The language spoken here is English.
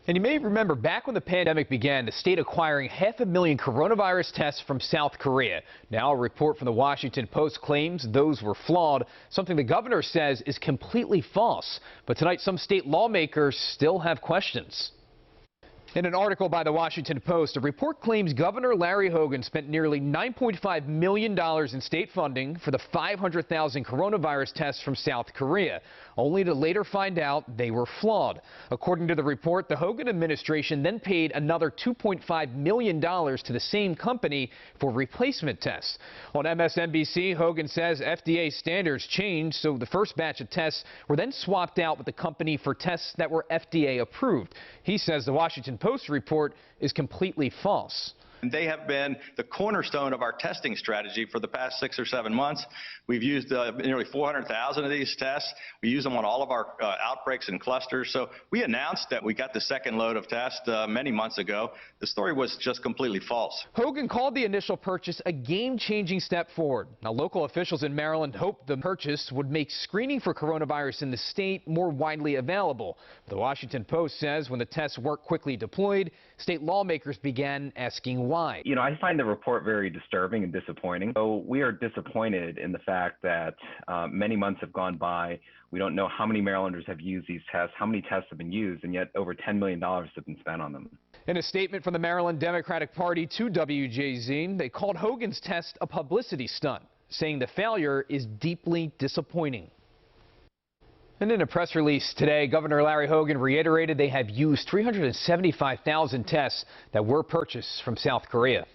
And you may remember back when the pandemic began, the state acquiring 500,000 coronavirus tests from South Korea. Now a report from the Washington Post claims those were flawed, something the governor says is completely false. But tonight some state lawmakers still have questions. In an article by the Washington Post, a report claims Governor Larry Hogan spent nearly $9.5 million in state funding for the 500,000 coronavirus tests from South Korea, only to later find out they were flawed. According to the report, the Hogan administration then paid another $2.5 million to the same company for replacement tests. On MSNBC, Hogan says FDA standards changed, so the first batch of tests were then swapped out with the company for tests that were FDA approved. He says the Washington Post report is completely false. They have been the cornerstone of our testing strategy for the past 6 or 7 months. We've used nearly 400,000 of these tests. We use them on all of our outbreaks and clusters. So we announced that we got the second load of tests many months ago. The story was just completely false. Hogan called the initial purchase a game-changing step forward. Now, local officials in Maryland hoped the purchase would make screening for coronavirus in the state more widely available. The Washington Post says when the tests weren't quickly deployed, state lawmakers began asking why. You know, I find the report very disturbing and disappointing. So we are disappointed in the fact that many months have gone by. We don't know how many Marylanders have used these tests, how many tests have been used, and yet over $10 million have been spent on them. In a statement from the Maryland Democratic Party to WJZ, they called Hogan's test a publicity stunt, saying the failure is deeply disappointing. And in a press release today, Governor Larry Hogan reiterated they have used 375,000 tests that were purchased from South Korea.